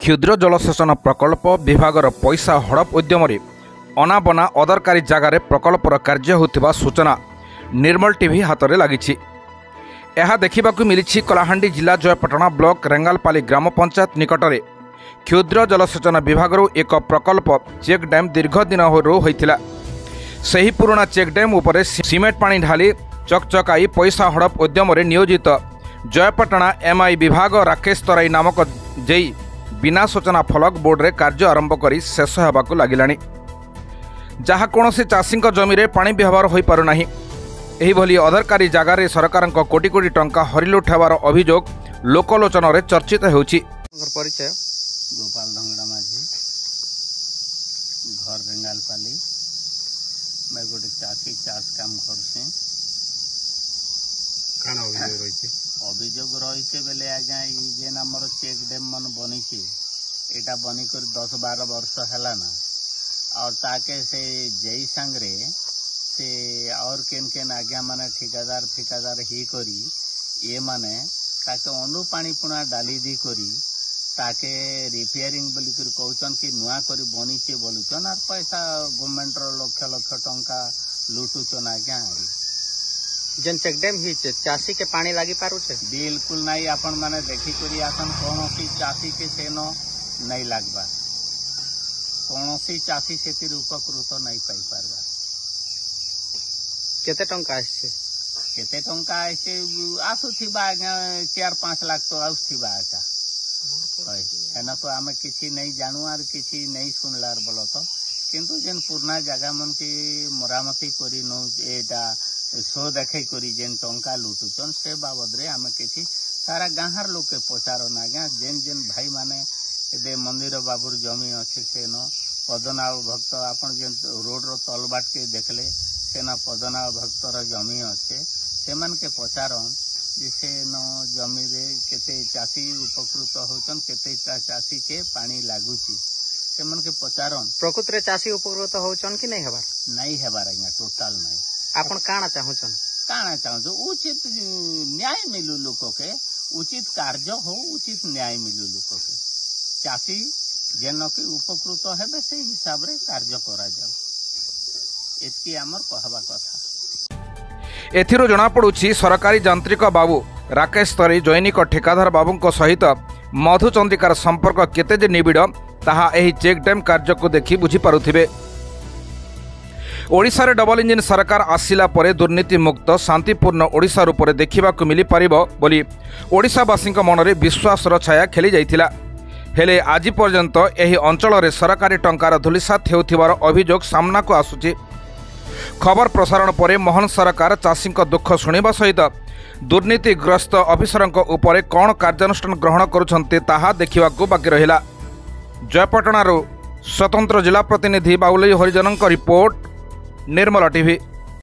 क्षुद्र जलसेचन प्रकल्प विभागर पैसा हड़प उद्यम अनाबना अदरकारी जगार प्रकल्पर कार्य होता सूचना निर्मल टीवी हाथ में लगी। यह देखा मिली कलाहांडी जिला जयपटना ब्लॉक रेंगालपाली ग्राम पंचायत निकट में क्षुद्र जलसेचन विभाग एक प्रकल्प चेक डैम दीर्घ दिन होता से पुराना चेक डैम उपर सीमेंट पानी ढाली चकचकाई पैसा हड़प उद्यम नियोजित जयपटना एमआई विभाग राकेश तराई नामक जेई बिना सूचना फलक बोर्ड रे कार्य आरंभ करी शेष होबाकु लागिलानी, जहा कोनोसी चाषी जमी रे पानी व्यवहार हो पारुना। एही भली अदरकारी जगार सरकार कोटी कोटी टंका हरिलुट हेबार अभियोग लोकलोचन रे चर्चित होउछि। परिचय गोपाल धंगड़ा माझी, घर रेंगालपाली। मैं गोटे चाषी चाष काम करछे। काना अभियोग रही अभियोग रही बेले आज्ञा जेन आमर चेक डैम मन बनी एटा बनिकर 10-12 वर्ष है ना, और ताके से जई संगरे से और केन आज्ञा माने ठिकादार ही करी ये माने ताके अनु पानी पुना डाली दी करी ताके रिपेयरिंग बोली कर कहचन कि नुआ करी बनीचे बोलुचन और पैसा गवर्नमेंट रो लक्ष टंका लुटुचन आज्ञा। जन चेक डैम ही चाषी के पानी लगी पारू छे बिल्कुल नहीं। आपण माने देखी करी आसन कोनोसी चाषी के सेनो नहीं लागबा, कोनोसी चाषी सेतिर उपकृत नहीं पाई पारबा। केते टंका आछे? केते टंका आछे आसुथिबा 4-5 लाख तो आउथिबा आका एना तो आमे किछि नहीं जानू आर किछि नहीं सुनलार बोलो तो, किंतु जेन पुराना जगह मन की मरामती करी नो एटा सो देखे करी जेन टंका लुटुचन से बाबद रे आमे किछि सारा गाँहर लोग के पचारो ना गया। जेन जेन भाई माने दे मंदिर बाबुर जमी अच्छे से न पदनाभ भक्त आपण जेन रोड रो तलबाट के देखले से न पदनाभ भक्तर जमी अच्छे से मन के पचारन जिसे न जमी रे केते चाषी उपकृत होचन केते चाषी के पानी लागुची से मन के पचारन। प्रकृत रे चाषी उपकृत होचन कि नहीं हेबार? नहीं हेबार आज्ञा टोटल नहीं। आपण काना चाहूचन? काना चाहूँ उचित न्याय मिलू लोक के, उचित कार्य हो, उचित न्याय मिलू लोक के, चाषी जेन के उपकृत हेबे से हिसाब रे कार्य करा जाऊ, एतकी हमर कहबा कथा। एथिरो जना पड़ुछि सरकारी यांत्रिक बाबू राकेश तराई जैनिक ठेकादार बाबूंको सहित मधुचंद्रिकार संपर्क केते जे निबिड़ ताहा एही चेक डैम कार्य को देखि बुझी पारुथिबे। ओडिशा रे डबल इंजिन सरकार आसिला परे दुर्नीति मुक्त शांतिपूर्ण ओडिशा रूप देखा मिल पारिबो बोली ओडिशावासी मनरे विश्वासर छाया खेली जाइथिला। हेले आज पर्यंत एही अंचल रे सरकारी टंकार धूलिसात हेउथिबार अभियोग सामना को आसुछि। खबर प्रसारण परे मोहन सरकार चाषी दुख शुणा सहित दुर्नीतिग्रस्त अफिसरंक उपरे कौन कार्यानुष्ठान ग्रहण करुछन्ते ताहा देखिबाकू बाकी रहिला। जयपटनारू स्वतंत्र जिला प्रतिनिधि बाउली हरिजनक रिपोर्ट, निर्मल टीवी।